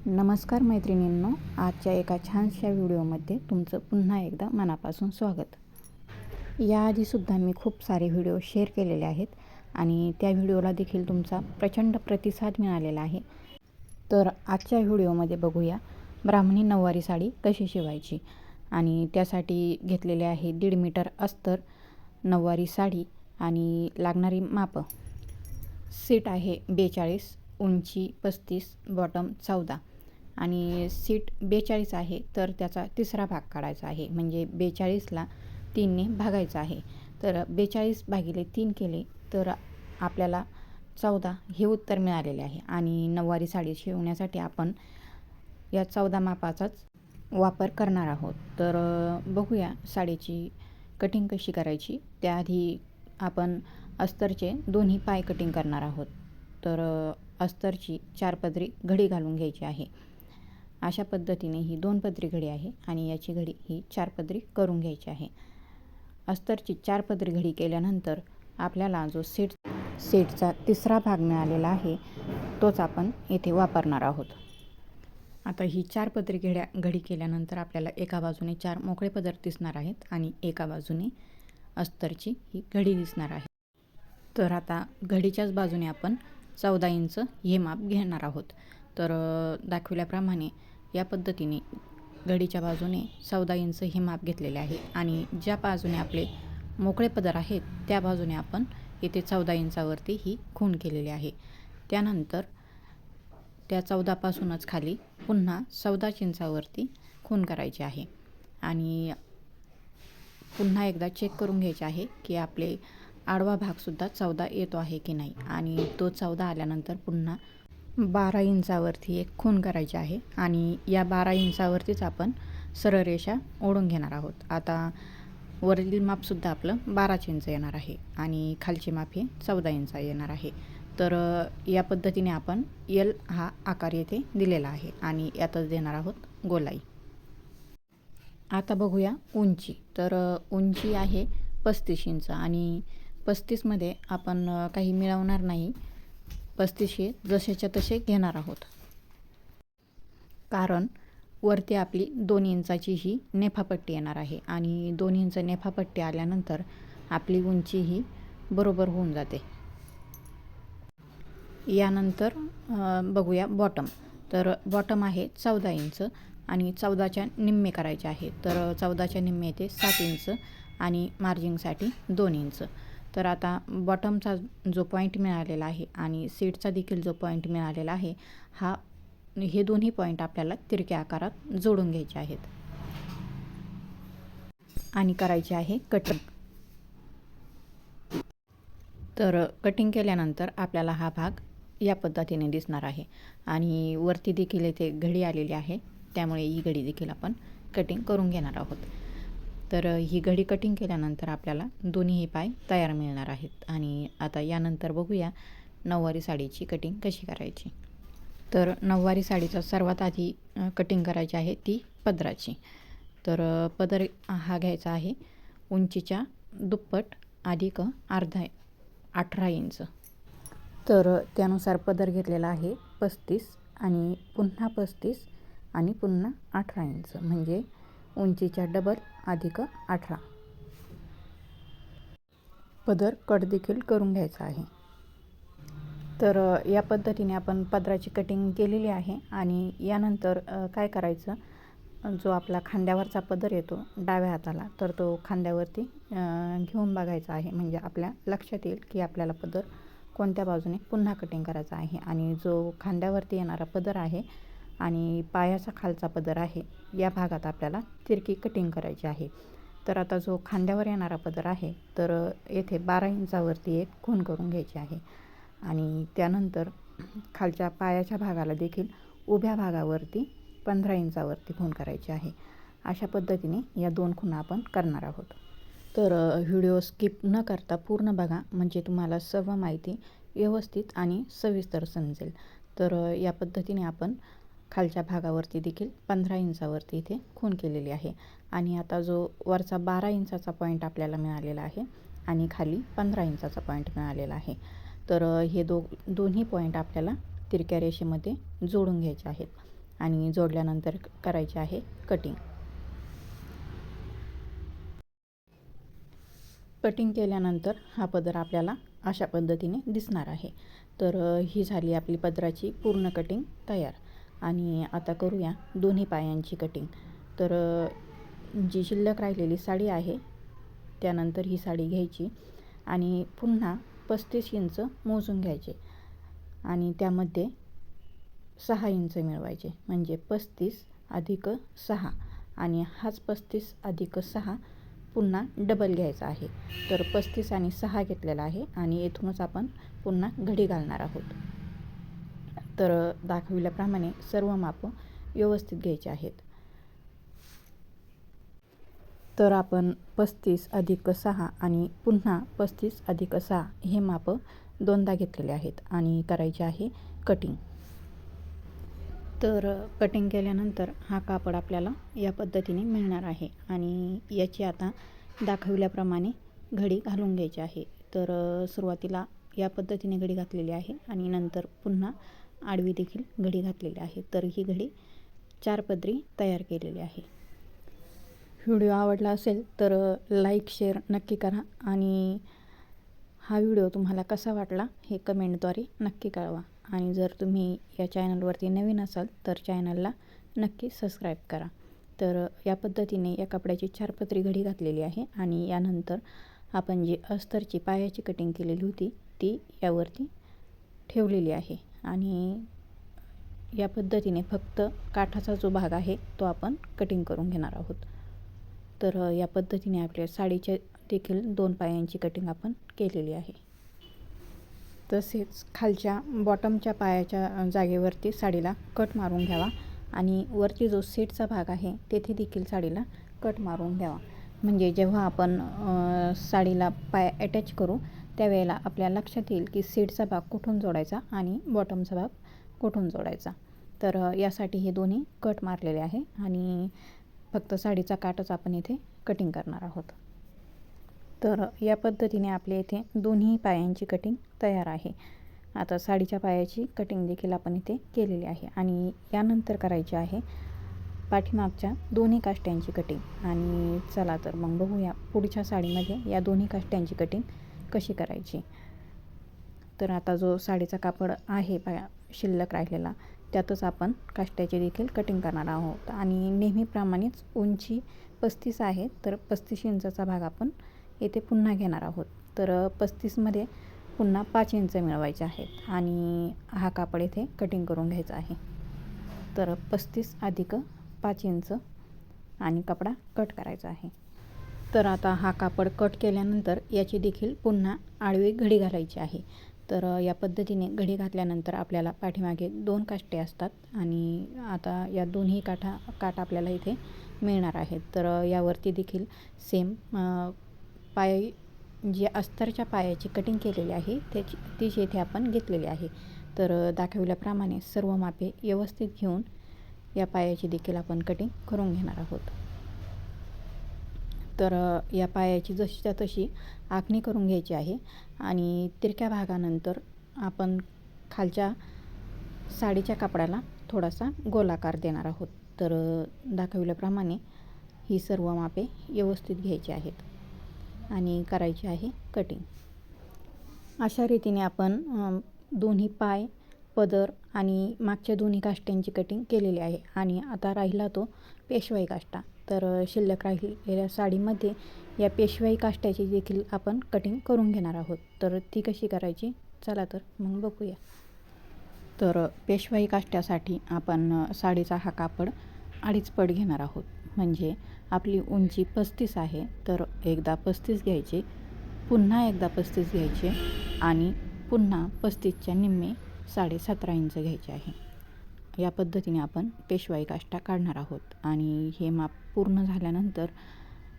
नमस्कार मैत्रिणींनो, आजच्या एका छानशा व्हिडिओमध्ये तुमचं पुन्हा एकदा मनापासून स्वागत. याआधीसुद्धा मी खूप सारे व्हिडिओ शेअर केलेले आहेत आणि त्या व्हिडिओला देखील तुमचा प्रचंड प्रतिसाद मिळालेला आहे. तर आजच्या व्हिडिओमध्ये बघूया ब्राह्मणी नऊवारी साडी कशी शिवायची. आणि त्यासाठी घेतलेले आहे 1.5 मीटर अस्तर, नऊवारी साडी आणि लागणारी मापं. सीट आहे 42, उंची 35, बॉटम 14 आणि सीट 42 आहे तर त्याचा तिसरा भाग काढायचा आहे. म्हणजे 42ला 3ने भागायचं आहे. तर 42 भागिले 3 केले तर आपल्याला 14 हे उत्तर मिळालेले आहे. आणि नऊवारी साडी शिवण्यासाठी आपण या 14 मापाचाच वापर करणार आहोत. तर बघूया साडीची कटिंग कशी करायची. त्याआधी आपण अस्तरचे दोन्ही पाय कटिंग करणार आहोत. तर अस्तरची 4 पदरी घडी घालून घ्यायची आहे. अशा पद्धतीने ही 2 पदरी घडी आहे आणि याची घडी ही 4 पदरी करून घ्यायची आहे. अस्तरची 4 पदरी घडी केल्यानंतर आपल्याला जो सेटचा तिसरा भाग मिळालेला आहे तोच आपण येथे वापरणार आहोत. आता ही 4 पदरी घडी केल्यानंतर आपल्याला एका बाजूने 4 मोकळे पदर दिसणार आहेत आणि एका बाजूने अस्तरची ही घडी दिसणार आहे. तर आता घडीच्याच बाजूने आपण 14 इंच हे माप घेणार आहोत. तर दाखवल्याप्रमाणे या पद्धतीने घडीच्या बाजूने 14 इंच हे माप घेतलेले आहे आणि ज्या बाजूने आपले मोकळे पदर आहेत त्या बाजूने आपण इथे 14 इंचावरती ही खूण केलेली आहे. त्यानंतर त्या 14 पासूनच खाली पुन्हा 14 इंचावरती खूण करायची आहे. आणि पुन्हा एकदा चेक करून घ्यायचे आहे की आपले आडवा भागसुद्धा 14 येतो आहे की नाही. आणि तो 14 आल्यानंतर पुन्हा 12 इंचावरती एक खूण करायची आहे आणि या 12 इंचावरतीच आपण सरळ रेषा ओढून घेणार आहोत. आता वरील मापसुद्धा आपलं 12 इंच येणार आहे आणि खालचे माप हे 14 इंच येणार आहे. तर या पद्धतीने आपण L हा आकार येथे दिलेला आहे आणि यातच देणार आहोत गोलाई. आता बघूया उंची. तर उंची आहे 35 इंच आणि 35मध्ये आपण काही मिळवणार नाही. 35 हे जसेच्या तसे घेणार आहोत. कारण वरती आपली 2 इंचाची ही नेफापट्टी येणार आहे आणि 2 इंच नेफापट्टी आल्यानंतर आपली उंची ही बरोबर होऊन जाते. यानंतर बघूया बॉटम. तर बॉटम आहे 14 इंच आणि 14च्या निम्मे करायचे आहे. तर 14च्या निम्मे येते 7 इंच आणि मार्जिंगसाठी 2 इंच. तर आता बॉटमचा जो पॉईंट मिळालेला आहे आणि सीटचा देखील जो पॉईंट मिळालेला आहे हे दोन्ही पॉईंट आपल्याला तिरक्या आकारात जोडून घ्यायचे आहेत आणि करायचे आहे कटिंग. तर कटिंग केल्यानंतर आपल्याला हा भाग या पद्धतीने दिसणार आहे आणि वरती देखील येथे घडी आलेली आहे त्यामुळे ही घडी देखील आपण कटिंग करून घेणार आहोत. तर ही घडी कटिंग केल्यानंतर आपल्याला दोन्हीही पाय तयार मिळणार आहेत. आणि आता यानंतर बघूया नऊवारी साडीची कटिंग कशी करायची. तर नऊवारी साडीचा सर्वात आधी कटिंग करायची आहे ती पदराची. तर पदर हा घ्यायचा आहे उंचीच्या दुप्पट अधिक अर्धा 18 इंच. तर त्यानुसार पदर घेतलेला आहे 35 आणि पुन्हा 35 आणि पुन्हा 18 इंच म्हणजे उंचीच्या डबल अधिक 18. पदर कट देखील करून घ्यायचा आहे. तर या पद्धतीने आपण पदराची कटिंग केलेली आहे. आणि यानंतर काय करायचं, जो आपला खांद्यावरचा पदर येतो डाव्या हाताला तर तो खांद्यावरती घेऊन बघायचा आहे. म्हणजे आपल्या लक्षात येईल की आपल्याला पदर कोणत्या बाजूने पुन्हा कटिंग करायचा आहे. आणि जो खांद्यावरती येणारा पदर आहे आणि पायाचा खालचा पदर आहे या भागात आपल्याला तिरकी कटिंग करायची आहे. तर आता जो खांद्यावर येणारा पदर आहे तर येथे 12 इंचावरती एक खूण करून घ्यायची आहे. आणि त्यानंतर खालच्या पायाच्या भागाला देखील उभ्या भागावरती 15 इंचावरती खूण करायची आहे. अशा पद्धतीने या 2 खुणा आपण करणार आहोत. तर व्हिडिओ स्किप न करता पूर्ण बघा म्हणजे तुम्हाला सर्व माहिती व्यवस्थित आणि सविस्तर समजेल. तर या पद्धतीने आपण खालच्या भागावरती देखील 15 इंचावरती इथे खूण केलेली आहे. आणि आता जो वरचा 12 इंचाचा पॉईंट आपल्याला मिळालेला आहे आणि खाली 15 इंचाचा पॉईंट मिळालेला आहे. तर हे दोन्ही पॉईंट आपल्याला तिरक्या रेषेमध्ये जोडून घ्यायचे आहेत. आणि जोडल्यानंतर करायचे आहे कटिंग. कटिंग केल्यानंतर हा पदर आपल्याला अशा पद्धतीने दिसणार आहे. तर ही झाली आपली पदराची पूर्ण कटिंग तयार. आणि आता करूया दोन्ही पायांची कटिंग. तर जी शिल्लक राहिलेली साडी आहे त्यानंतर ही साडी घ्यायची आणि पुन्हा 35 इंच मोजून घ्यायचे आणि त्यामध्ये 6 इंच मिळवायचे, म्हणजे 35 अधिक 6 आणि हाच 35 अधिक 6 पुन्हा डबल घ्यायचा आहे. तर 35 आणि 6 घेतलेला आहे आणि येथूनच आपण पुन्हा घडी घालणार आहोत. तर दाखविल्याप्रमाणे सर्व माप व्यवस्थित घ्यायचे आहेत. तर आपण 35 अधिक 6 आणि पुन्हा 35 अधिक 6 हे माप दोनदा घेतलेले आहेत आणि करायचे आहे कटिंग. तर कटिंग केल्यानंतर हा कापड आपल्याला या पद्धतीने मिळणार आहे आणि याची आता दाखविल्याप्रमाणे घडी घालून घ्यायची आहे. तर सुरुवातीला या पद्धतीने घडी घातलेली आहे आणि नंतर पुन्हा आडवी देखील घडी घातलेली आहे. तर ही घडी 4 पदरी तयार केलेली आहे. व्हिडिओ आवडला असेल तर लाईक शेअर नक्की करा आणि हा व्हिडिओ तुम्हाला कसा वाटला हे कमेंटद्वारे नक्की कळवा. आणि जर तुम्ही या चॅनलवरती नवीन असाल तर चॅनलला नक्की सबस्क्राईब करा. तर या पद्धतीने या कपड्याची 4 पदरी घडी घातलेली आहे आणि यानंतर आपण जी अस्तरची पायाची कटिंग केलेली होती ती यावरती ठेवलेली आहे आणि या पद्धतीने फक्त काठाचा जो भाग आहे तो आपण कटिंग करून घेणार आहोत. तर या पद्धतीने आपल्या साडीच्या देखील 2 पायांची कटिंग आपण केलेली आहे. तसेच खालच्या बॉटमच्या पायाच्या जागेवरती साडीला कट मारून घ्यावा आणि वरती जो सेटचा भाग आहे तेथे देखील साडीला कट मारून घ्यावा. म्हणजे जेव्हा आपण साडीला पाय अटॅच करू त्यावेळेला आपल्या लक्षात येईल की सेटचा भाग कुठून जोडायचा आणि बॉटमचा भाग कुठून जोडायचा. तर यासाठी हे दोन्ही कट मारलेले आहे आणि फक्त साडीचा काठच आपण इथे कटिंग करणार आहोत. तर या पद्धतीने आपल्या इथे दोन्ही पायांची कटिंग तयार आहे. आता साडीच्या पायाची कटिंग देखील आपण इथे केलेली आहे आणि यानंतर करायची आहे पाठीमागच्या दोन्ही काष्ट्यांची कटिंग. आणि चला तर मग बघूया पुढच्या साडीमध्ये या दोन्ही काष्ट्यांची कटिंग कशी करायची. तर आता जो साडीचा कापड आहे शिल्लक राहिलेला त्यातच आपण काष्ट्याची देखील कटिंग करणार आहोत आणि नेहमीप्रमाणेच उंची 35 आहे. तर 35 इंचाचा भाग आपण येथे पुन्हा घेणार आहोत. तर 35मध्ये पुन्हा 5 इंच मिळवायचे आहेत आणि हा कापड येथे कटिंग करून घ्यायचा आहे. तर 35 अधिक 5 इंच आणि कपडा कट करायचा आहे. तर आता हा कापड कट केल्यानंतर याची देखील पुन्हा आडवी घडी घालायची आहे. तर या पद्धतीने घडी घातल्यानंतर आपल्याला पाठीमागे 2 काष्टे असतात आणि आता या दोन्ही काठ आपल्याला इथे मिळणार आहेत. तर यावरती देखील सेम पाय जी अस्तरच्या पायाची कटिंग केलेली आहे तीच येथे आपण घेतलेली आहे. तर दाखविल्याप्रमाणे सर्व मापे व्यवस्थित घेऊन या पायाची देखील आपण कटिंग करून घेणार आहोत. तर या पायाची जशीच्या तशी आखणी करून घ्यायची आहे आणि तिरक्या भागानंतर आपण खालच्या साडीच्या कापडाला थोडासा गोलाकार देणार आहोत. तर दाखविल्याप्रमाणे ही सर्व मापे व्यवस्थित घ्यायची आहेत आणि करायची आहे कटिंग. अशा रीतीने आपण दोन्ही पाय पदर आणि मागच्या दोन्ही काष्ट्यांची कटिंग केलेली आहे आणि आता राहिला तो पेशवाई काष्टा. तर शिल्लक राहिलेल्या साडीमध्ये या पेशवाई काष्ट्याची देखील आपण कटिंग करून घेणार आहोत. तर ती कशी करायची चला तर मग बघूया. तर पेशवाई काष्ट्यासाठी आपण साडीचा हा कापड 2.5 पट घेणार आहोत. म्हणजे आपली उंची 35 आहे. तर एकदा 35 घ्यायचे, पुन्हा एकदा 35 घ्यायचे आणि पुन्हा 35च्या निम्मे 17.5 इंच घ्यायचे आहे. या पद्धतीने आपण पेशवाई काष्टा काढणार आहोत आणि हे माप पूर्ण झाल्यानंतर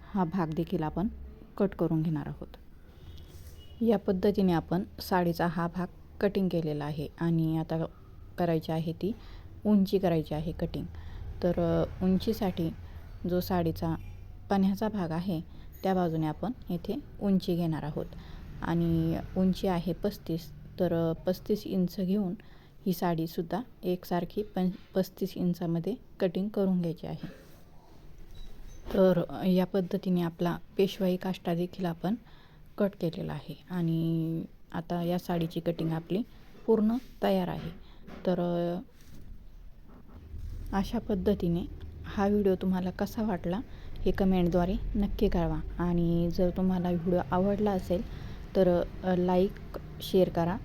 हा भाग देखील आपण कट करून घेणार आहोत. या पद्धतीने आपण साडीचा हा भाग कटिंग केलेला आहे आणि आता करायची आहे ती उंची करायची आहे कटिंग. तर उंचीसाठी जो साडीचा पण्याचा भाग आहे त्या बाजूने आपण येथे उंची घेणार आहोत आणि उंची आहे 35. तर 35 इंच घेऊन ही साडीसुद्धा एकसारखी 35 इंचामध्ये कटिंग करून घ्यायची आहे. तर या पद्धतीने आपला पेशवाई काष्टा देखील आपण कट केलेला आहे आणि आता या साडीची कटिंग आपली पूर्ण तयार आहे. तर अशा पद्धतीने हा व्हिडिओ तुम्हाला कसा वाटला हे कमेंटद्वारे नक्की कळवा आणि जर तुम्हाला व्हिडिओ आवडला असेल तर लाईक शेअर करा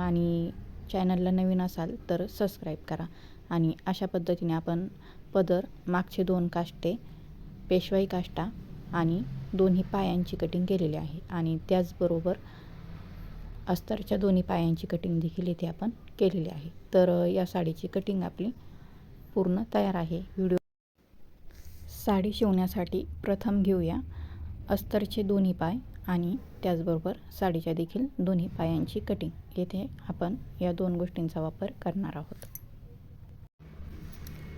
आणि चॅनलला नवीन असाल तर सबस्क्राईब करा. आणि अशा पद्धतीने आपण पदर, मागचे 2 काष्टे, पेशवाई काष्टा आणि दोन्ही पायांची कटिंग केलेली आहे आणि त्याचबरोबर अस्तरच्या दोन्ही पायांची कटिंग देखील इथे आपण केलेली आहे. तर या साडीची कटिंग आपली पूर्ण तयार आहे. साडी शिवण्यासाठी प्रथम घेऊया अस्तरचे दोन्ही पाय आणि त्याचबरोबर साडीच्या देखील दोन्ही पायांची कटिंग. येथे आपण या 2 गोष्टींचा वापर करणार आहोत.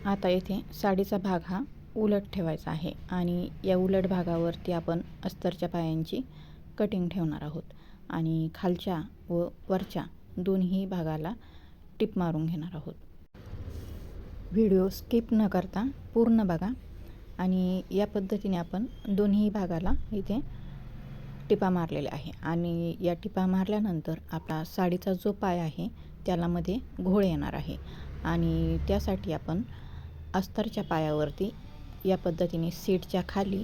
आता येथे साडीचा भाग हा उलट ठेवायचा आहे आणि या उलट भागावरती आपण अस्तरच्या पायांची कटिंग ठेवणार आहोत आणि खालच्या व वरच्या दोन्ही भागाला टिप मारून घेणार आहोत. व्हिडिओ स्किप न करता पूर्ण बघा आणि या पद्धतीने आपण दोन्ही भागाला इथे टिपा मारलेल्या आहे आणि या टिपा मारल्यानंतर आपला साडीचा जो पाय आहे त्याला मध्ये घोळ येणार आहे आणि त्यासाठी आपण अस्तरच्या पायावरती या पद्धतीने सीटच्या खाली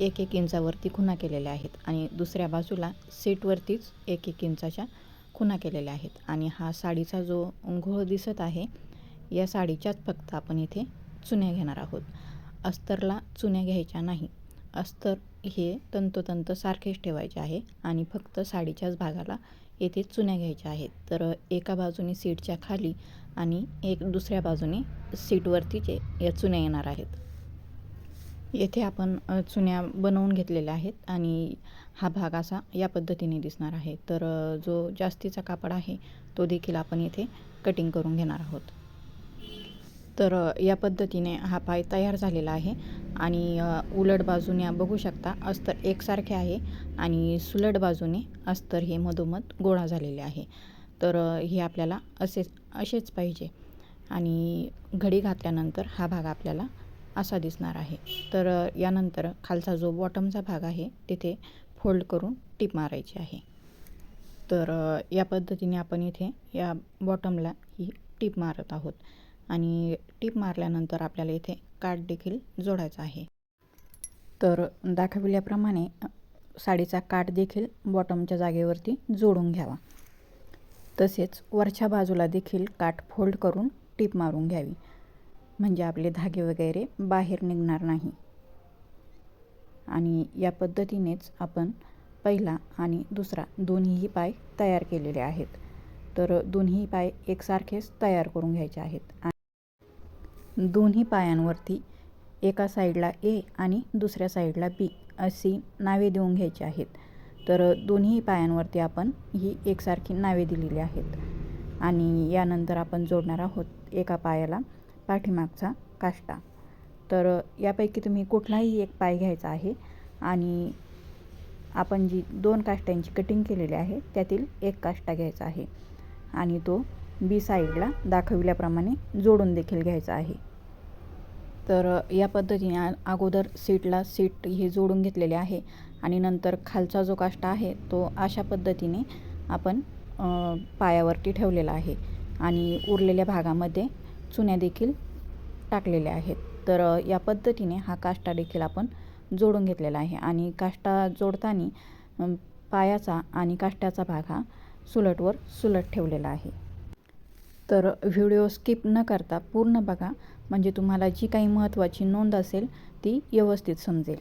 1-1 इंचावरती खुणा केलेल्या आहेत आणि दुसऱ्या बाजूला सीटवरतीच 1-1 इंचाच्या खुणा केलेल्या आहेत आणि हा साडीचा जो घोळ दिसत आहे या साडीच्याच फक्त आपण इथे चुन्या घेणार आहोत. अस्तरला चुन्या घ्यायच्या नाही. अस्तर हे तंतोतंत सारखेच ठेवायचे आहे आणि फक्त साडीच्याच भागाला येथे चुन्या घ्यायच्या आहेत. तर एका बाजूने सीटच्या खाली आणि दुसऱ्या बाजूने सीटवरतीच या चुन्या येणार आहेत. येथे आपण चुन्या बनवून घेतलेल्या आहेत आणि हा भाग असा या पद्धतीने दिसणार आहे. तर जो जास्तीचा कापड आहे तो देखील आपण इथे कटिंग करून घेणार आहोत. तर या पद्धतीने हा पाय तयार झालेला आहे आणि उलट बाजूने बघू शकता अस्तर एकसारखे आहे आणि सुलट बाजूने अस्तर हे मधोमध गोळा झालेले आहे. तर हे आपल्याला असेच पाहिजे आणि घडी घातल्यानंतर हा भाग आपल्याला असा दिसणार आहे. तर यानंतर खालचा जो बॉटमचा भाग आहे तिथे फोल्ड करून टिप मारायची आहे. तर या पद्धतीने आपण इथे या बॉटमला ही टिप मारत आहोत आणि टिप मारल्यानंतर आपल्याला इथे काठ देखील जोडायचा आहे. तर दाखविल्याप्रमाणे साडीचा काठ देखील बॉटमच्या जागेवरती जोडून घ्यावा. तसेच वरच्या बाजूला देखील काठ फोल्ड करून टिप मारून घ्यावी म्हणजे आपले धागे वगैरे बाहेर निघणार नाही. आणि या पद्धतीनेच आपण पहिला आणि दुसरा दोन्हीही पाय तयार केलेले आहेत. तर दोन्ही पाय एकसारखेच तयार करून घ्यायचे आहेत. दोन्ही पायांवरती एका साईडला ए आणि दुसऱ्या साईडला बी अशी नावे देऊन घ्यायची आहेत. तर दोन्ही पायांवरती आपण ही एकसारखी नावे दिलेली आहेत आणि यानंतर आपण जोडणार आहोत एका पायाला पाठीमागचा काष्टा. तर यापैकी तुम्ही कुठलाही एक पाय घ्यायचा आहे आणि आपण जी 2 काष्ट्यांची कटिंग केलेली आहे त्यातील एक काष्टा घ्यायचा आहे आणि तो बी साईडला दाखविल्याप्रमाणे जोडून देखील घ्यायचा आहे. तर या पद्धतीने अगोदर सीट हे जोडून घेतलेले आहे आणि नंतर खालचा जो काष्टा आहे तो अशा पद्धतीने आपण पायावरती ठेवलेला आहे आणि उरलेल्या भागामध्ये चुन्या देखील टाकलेल्या आहेत. तर या पद्धतीने हा काष्टा देखील आपण जोडून घेतलेला आहे आणि काष्टा जोडताना पायाचा आणि काष्ट्याचा भाग हा सुलटवर सुलट ठेवलेला आहे. तर व्हिडिओ स्किप न करता पूर्ण बघा म्हणजे तुम्हाला जी काही महत्त्वाची नोंद असेल ती व्यवस्थित समजेल.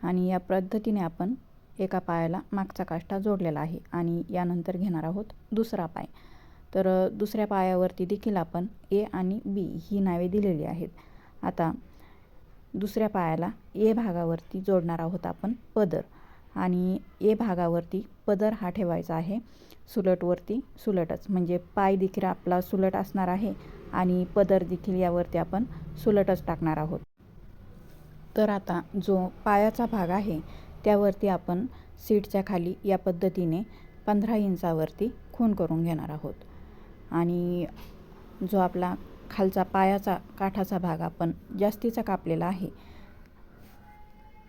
आणि या पद्धतीने आपण एका पायाला मागचा काष्टा जोडलेला आहे आणि यानंतर घेणार आहोत दुसरा पाय. तर दुसऱ्या पायावरती देखील आपण ए आणि बी ही नावे दिलेली आहेत. आता दुसऱ्या पायाला ए भागावरती जोडणार आहोत आपण पदर आणि ए भागावरती पदर हा ठेवायचा आहे सुलटवरती सुलटच म्हणजे पाय देखील आपला सुलट असणार आहे आणि पदर देखील यावरती आपण सुलटच टाकणार आहोत. तर आता जो पायाचा भाग आहे त्यावरती आपण सीटच्या खाली या पद्धतीने 15 इंचावरती खूण करून घेणार आहोत आणि जो आपला खालचा पायाचा काठाचा भाग आपण जास्तीचा कापलेला आहे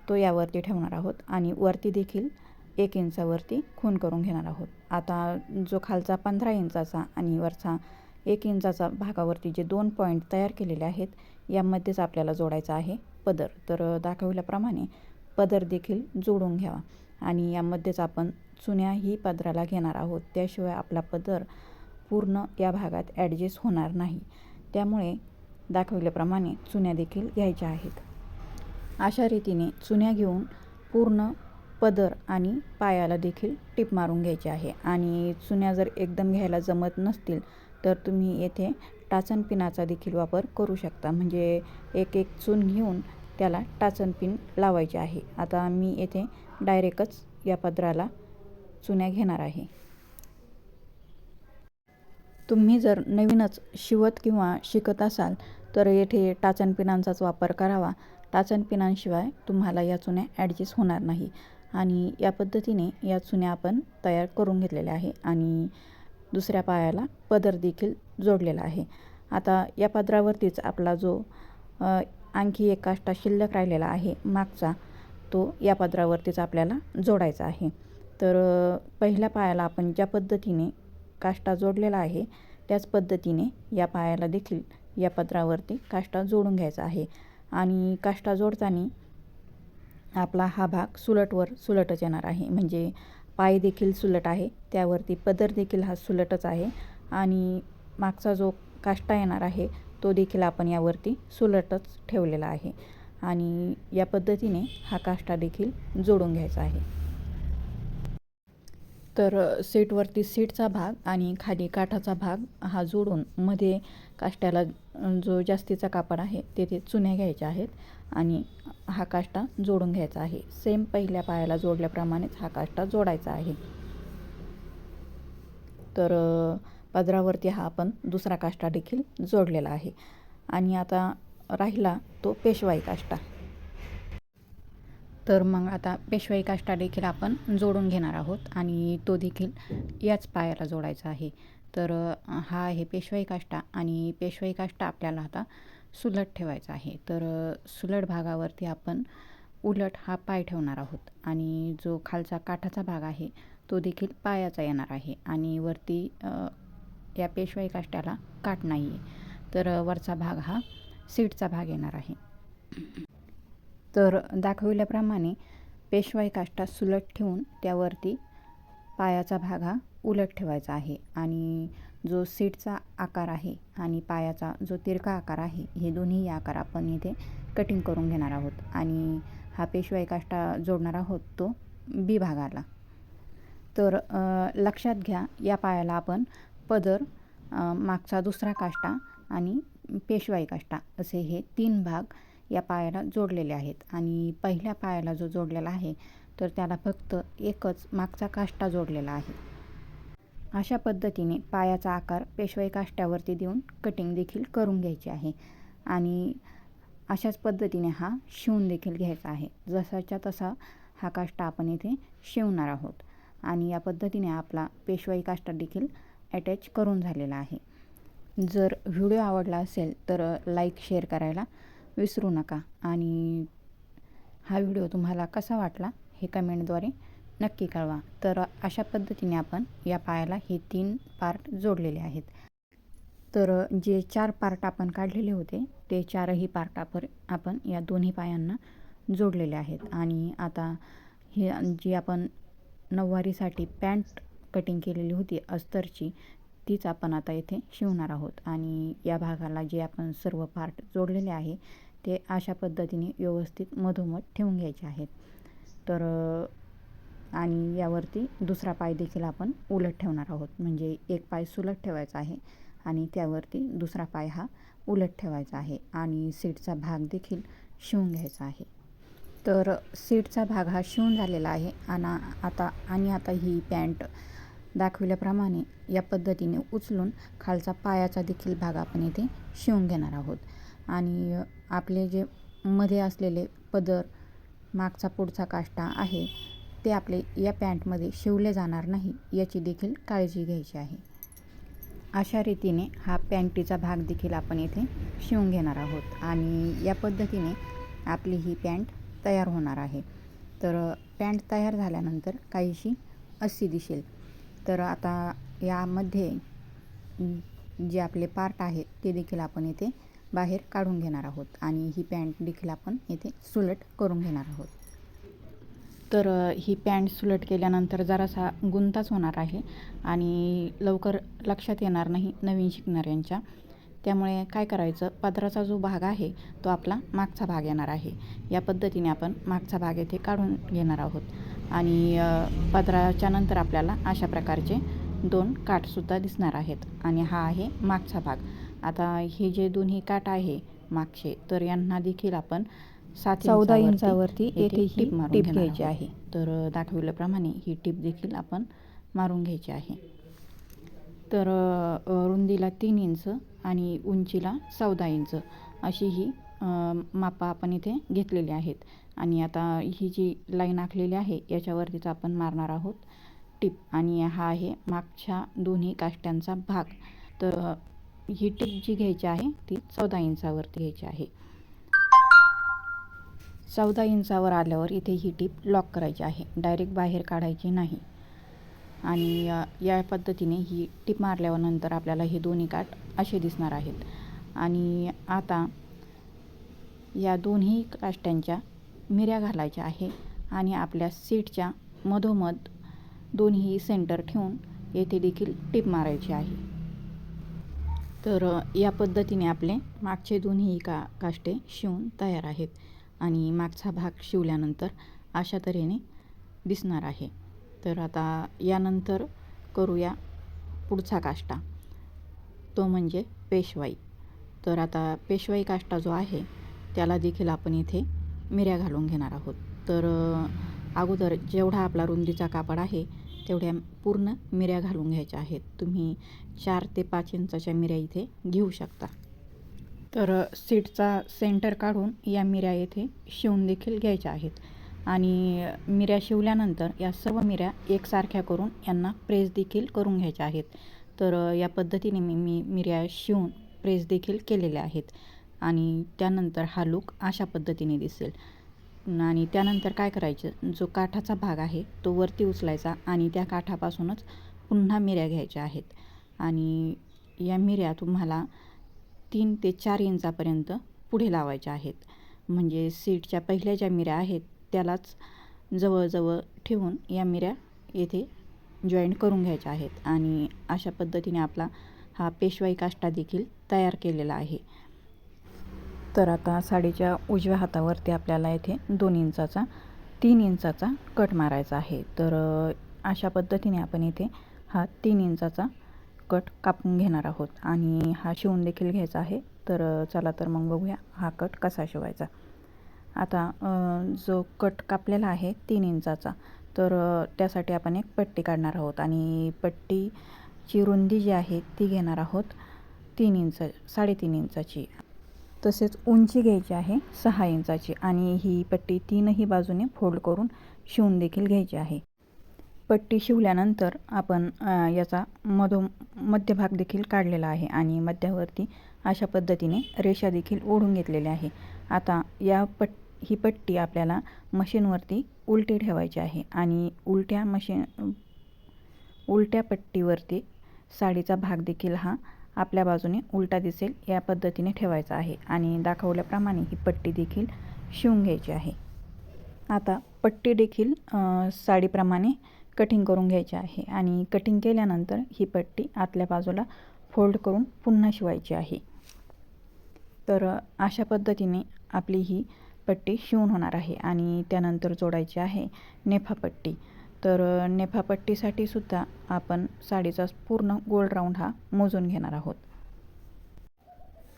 तो यावरती ठेवणार आहोत आणि वरती देखील 1 इंचावरती खूण करून घेणार आहोत. आता जो खालचा 15 इंचाचा आणि वरचा 1 इंचाचा भागावरती जे 2 पॉईंट तयार केलेले आहेत यामध्येच आपल्याला जोडायचा आहे पदर. तर दाखवल्याप्रमाणे पदर देखील जोडून घ्यावा आणि यामध्येच आपण चुन्याही पदराला घेणार आहोत. त्याशिवाय आपला पदर पूर्ण या भागात ॲडजस्ट होणार नाही. त्यामुळे दाखवल्याप्रमाणे चुन्या देखील घ्यायच्या आहेत. अशा रीतीने चुन्या घेऊन पूर्ण पदर आणि पायाला देखील टीप मारून घ्यायची आहे. आणि चुन्या जर एकदम घ्यायला जमत नसतील तर तुम्ही येथे टाचन पिनाचा देखील वापर करू शकता. म्हणजे एक एक चून घेऊन त्याला टाचन पिन लावायचे आहे. आता मी येथे डायरेक्टच या पदराला चुन्या घेणार आहे. तुम्ही जर नवीनच शिवत किंवा शिकत असाल तर येथे टाचन पिनांचाच वापर करावा. टाचन पिनांशिवाय तुम्हाला या चुन्या ॲडजस्ट होणार नाही. आणि या पद्धतीने या चुन्या आपण तयार करून घेतलेल्या आहे आणि दुसऱ्या पायाला पदर देखील जोडलेला आहे. आता या पदरावरतीच आपला जो आणखी एक काष्टा शिल्लक राहिलेला आहे मागचा, तो या पदरावरतीच आपल्याला जोडायचा आहे. तर पहिल्या पायाला आपण ज्या पद्धतीने काष्टा जोडलेला आहे त्याच पद्धतीने या पायाला देखील या पदरावरती काष्टा जोडून घ्यायचा आहे. आणि काष्टा जोडताना आपला हा भाग सुलटवर सुलटच येणार आहे. म्हणजे पाय देखील सुलट आहे, त्यावरती पदर देखील हा सुलटच आहे आणि मागचा जो काष्टा येणार आहे तो देखील आपण यावरती सुलटच ठेवलेला आहे. आणि या पद्धतीने हा काष्टा देखील जोडून घ्यायचा आहे. तर सीटवरती सीटचा भाग आणि खाली काठाचा भाग हा जोडून मध्ये काष्ट्याला जो जास्तीचा कापड आहे तेथे चुन्या घ्यायच्या आहेत आणि हा काष्टा जोडून घ्यायचा आहे. सेम पहिल्या पायाला जोडल्याप्रमाणेच हा काष्टा जोडायचा आहे. तर पदरावरती हा आपण दुसरा काष्टा देखील जोडलेला आहे. आणि आता राहिला तो पेशवाई काष्टा. तर मग आता पेशवाई काष्टा देखील आपण जोडून घेणार आहोत आणि तो देखील याच पायाला जोडायचा आहे. तर हा आहे पेशवाई काष्टा आणि पेशवाई काष्टा आपल्याला आता सुलट ठेवायचा आहे. तर सुलट भागावरती आपण उलट हा पाय ठेवणार आहोत आणि जो खालचा काठाचा भाग आहे तो देखील पायाचा येणार आहे आणि वरती या पेशवाई काष्ट्याला काठ नाही आहे. तर वरचा भाग हा सीटचा भाग येणार आहे. तर दाखविल्याप्रमाणे पेशवाई काष्टा सुलट ठेवून त्यावरती पायाचा भाग हा उलट ठेवायचा आहे आणि जो सीटचा आकार आहे आणि पायाचा जो तिरका आकार आहे हे दोन्ही आकार आपण इथे कटिंग करून घेणार आहोत. आणि हा पेशवाई काष्टा जोडणार आहोत तो बी भागाला. तर लक्षात घ्या, या पायाला आपण पदर, मागचा दुसरा काष्टा आणि पेशवाई काष्टा असे हे 3 भाग या पायाला जोडलेले आहेत. आणि पहिल्या पायाला जो जोडलेला आहे तर त्याला फक्त एकच मागचा काष्टा जोडलेला आहे. अशा पद्धतीने पायाचा आकार पेशवाई काष्ट्यावरती देऊन कटिंग देखील करून घ्यायची आहे. आणि अशाच पद्धतीने हा शिवून देखील घ्यायचा आहे. जसाच्या तसा हा काष्टा आपण इथे शिवणार आहोत. आणि या पद्धतीने आपला पेशवाई काष्टा देखील अटॅच करून झालेला आहे. जर व्हिडिओ आवडला असेल तर लाईक शेअर करायला विसरू नका. आणि हा व्हिडिओ तुम्हाला कसा वाटला हे कमेंटद्वारे नक्की कळवा. तर अशा पद्धतीने आपण या पायाला हे 3 पार्ट जोडलेले आहेत. तर जे 4 पार्ट आपण काढलेले होते ते 4ही पार्ट आपण या दोन्ही पायांना जोडलेले आहेत. आणि आता ही जी आपण नऊवारीसाठी पॅन्ट कटिंग केलेली होती अस्तरची तीच आपण आता इथे शिवणार आहोत. आणि या भागाला जे आपण सर्व पार्ट जोडलेले आहे ते अशा पद्धतीने व्यवस्थित मधोमध ठेवून घ्यायचे आहेत. तर आणि यावरती दुसरा पाय देखील आपण उलट ठेवणार आहोत. म्हणजे एक पाय सुलट ठेवायचा आहे आणि त्यावरती दुसरा पाय हा उलट ठेवायचा आहे. आणि सीटचा भाग देखील शिवून घ्यायचा आहे. तर सीटचा भाग हा शिवून झालेला आहे. आणि आता ही पॅन्ट दाखविल्याप्रमाणे या पद्धतीने उचलून खालचा पायाचा देखील भाग आपण इथे शिवून घेणार आहोत. आणि आपले जे मध्ये असलेले पदर, मागचा पुढचा काष्टा आहे ते आपले या पॅन्टमध्ये शिवले जाणार नाही याची देखील काळजी घ्यायची आहे. अशा रीतीने हा पॅन्टीचा भाग देखील आपण इथे शिवून घेणार आहोत आणि या पद्धतीने आपली ही पॅन्ट तयार होणार आहे. तर पॅन्ट तयार झाल्यानंतर काहीशी अशी दिसेल. तर आता यामध्ये जे आपले पार्ट आहेत ते देखील आपण इथे बाहेर काढून घेणार आहोत आणि ही पॅन्ट देखील आपण इथे सुलट करून घेणार आहोत. तर ही पॅन्ट सुलट केल्यानंतर जरासा गुंताच होणार आहे आणि लवकर लक्षात येणार नाही नवीन शिकणाऱ्यांच्या. त्यामुळे काय करायचं, पदराचा जो भाग आहे तो आपला मागचा भाग येणार आहे. या पद्धतीने आपण मागचा भाग येथे काढून घेणार आहोत आणि पदराच्या नंतर आपल्याला अशा प्रकारचे 2 काठसुद्धा दिसणार आहेत आणि हा आहे मागचा भाग. आता हे जे दोन्ही काठ आहे मागचे, तर यांना देखील आपण 14 इंचावरती येथे टिप घ्यायची आहे. तर दाखविल्याप्रमाणे ही टिप देखील आपण मारून घ्यायची आहे. तर रुंदीला 3 इंच आणि उंचीला 14 इंच अशी ही मापं आपण इथे घेतलेली आहेत आणि आता ही जी लाईन आखलेली आहे याच्यावरतीच आपण मारणार आहोत टिप आणि हा आहे मागच्या दोन्ही काष्ट्यांचा भाग. तर ही टिप जी घ्यायची आहे ती 14 इंचावरती घ्यायची आहे. 14 इंचावर आल्यावर इथे ही टिप लॉक करायची आहे, डायरेक्ट बाहेर काढायची नाही. आणि या पद्धतीने ही टिप मारल्यावर नंतर आपल्याला हे दोन्ही काठ असे दिसणार आहेत. आणि आता या दोन्ही काष्ट्यांच्या मिऱ्या घालायच्या आहे आणि आपल्या सीटच्या मधोमध दोन्ही सेंटर ठेवून येथे देखील टिप मारायची आहे. तर या पद्धतीने आपले मागचे दोन्ही काष्टे शिवून तयार आहेत आणि मागचा भाग शिवल्यानंतर अशा तऱ्हेने दिसणार आहे. तर आता यानंतर करूया पुढचा काष्टा, तो म्हणजे पेशवाई. तर आता पेशवाई काष्टा जो आहे त्याला देखील आपण इथे मिऱ्या घालून घेणार आहोत. तर अगोदर जेवढा आपला रुंदीचा कापड आहे तेवढ्या पूर्ण मिऱ्या घालून घ्यायच्या आहेत. तुम्ही 4 ते 5 इंचाच्या मिऱ्या इथे घेऊ शकता. तर सीटचा सेंटर काढून या मिऱ्या येथे शिवून देखील घ्यायच्या आहेत आणि मिऱ्या शिवल्यानंतर या सर्व मिऱ्या एकसारख्या करून यांना प्रेस देखील करून घ्यायच्या आहेत. तर या पद्धतीने मी मिऱ्या शिवून प्रेस देखील केलेल्या आहेत आणि त्यानंतर हा लूक अशा पद्धतीने दिसेल. आणि त्यानंतर काय करायचं, जो काठाचा भाग आहे तो वरती उचलायचा आणि त्या काठापासूनच पुन्हा मिऱ्या घ्यायच्या आहेत आणि या मिऱ्या तुम्हाला 3 ते 4 इंचापर्यंत पुढे लावायच्या आहेत. म्हणजे सीटच्या पहिल्या ज्या मिऱ्या आहेत त्यालाच जवळजवळ ठेवून या मिऱ्या येथे जॉईंट करून घ्यायच्या आहेत आणि अशा पद्धतीने आपला हा पेशवाई काष्टा देखील तयार केलेला आहे. तर आता साडीच्या उजव्या हातावरती आपल्याला येथे 2 इंचाचा 3 इंचाचा कट मारायचा आहे. तर अशा पद्धतीने आपण इथे हा 3 इंचाचा कट कापून घेणार आहोत आणि हा शिवून देखील घ्यायचा आहे. तर चला तर मग बघूया हा कट कसा शिवायचा. आता जो कट कापलेला आहे 3 इंचाचा, तर त्यासाठी आपण एक पट्टी काढणार आहोत आणि पट्टीची रुंदी जी आहे ती घेणार आहोत 3 इंच 3.5 इंचाची. तसेच उंची घ्यायची आहे 6 इंचाची आणि ही पट्टी 3ही बाजूने फोल्ड करून शिवून देखील घ्यायची आहे. पट्टी शिवल्यानंतर आपण याचा मध्यभाग देखील काढलेला आहे आणि मध्यावरती अशा पद्धतीने रेषा देखील ओढून घेतलेल्या आहे. आता ही पट्टी आपल्याला मशीनवरती उलटी ठेवायची आहे आणि उलट्या पट्टीवरती साडीचा भाग देखील हा आपल्या बाजूने उलटा दिसेल या पद्धतीने ठेवायचा आहे आणि दाखवल्याप्रमाणे ही पट्टी देखील शिवून घ्यायची आहे. आता पट्टी देखील साडीप्रमाणे कटिंग करून घ्यायची आहे आणि कटिंग केल्यानंतर ही पट्टी आतल्या बाजूला फोल्ड करून पुन्हा शिवायची आहे. तर अशा पद्धतीने आपली ही पट्टी शिवून होणार आहे आणि त्यानंतर जोडायची आहे नेफापट्टी. तर नेफापट्टीसाठी सुद्धा आपण साडीचा पूर्ण गोल राऊंड हा मोजून घेणार आहोत.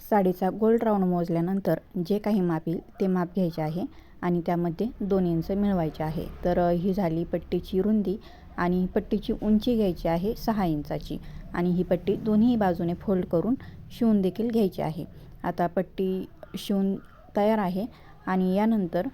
साडीचा गोल राऊंड मोजल्यानंतर जे काही माप येईल ते माप घ्यायचे आहे आणि त्यामध्ये 2 इंच मिळवायचे आहे. तर ही झाली पट्टीची रुंदी आणि पट्टीची उंची घ्यायची आहे 6 इंचाची आणि ही पट्टी दोन्ही बाजूने फोल्ड करून शिवून देखील घ्यायची आहे. आता पट्टी शिवून तयार आहे आणि यानंतर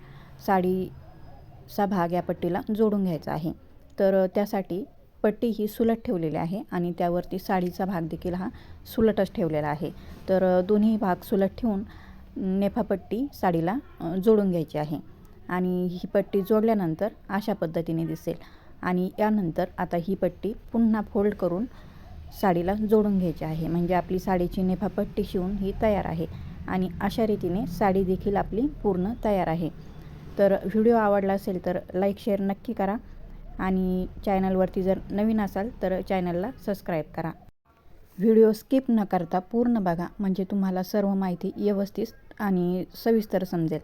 साडीचा भाग या पट्टीला जोडून घ्यायचा आहे. तर त्यासाठी पट्टी ही सुलट ठेवलेली आहे आणि त्यावरती साडीचा भाग देखील हा सुलटच ठेवलेला आहे. तर दोन्ही भाग सुलट ठेवून नेफापट्टी साडीला जोडून घ्यायची आहे आणि ही पट्टी जोडल्यानंतर अशा पद्धतीने दिसेल. आणि यानंतर आता ही पट्टी पुन्हा फोल्ड करून साडीला जोडून घ्यायची आहे. म्हणजे आपली साडीची नेफापट्टी शिवून ही तयार आहे आणि अशा रीतीने साडी देखील आपली पूर्ण तयार आहे. तर व्हिडिओ आवडला असेल तर लाईक शेअर नक्की करा आणि चॅनलवरती जर नवीन असाल तर चॅनलला सबस्क्राईब करा. व्हिडिओ स्किप न करता पूर्ण बघा, म्हणजे तुम्हाला सर्व माहिती व्यवस्थित आणि सविस्तर समजेल.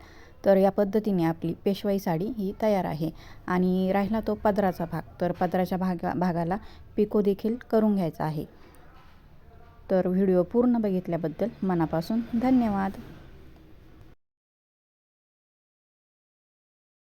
तर या पद्धतीने आपली पेशवाई साडी ही तयार आहे. आणि राहिला तो पदराचा भाग, तर पदराच्या भागाला पिको देखील करून घ्यायचा आहे. तर व्हिडिओ पूर्ण बघितल्याबद्दल मनापासून धन्यवाद.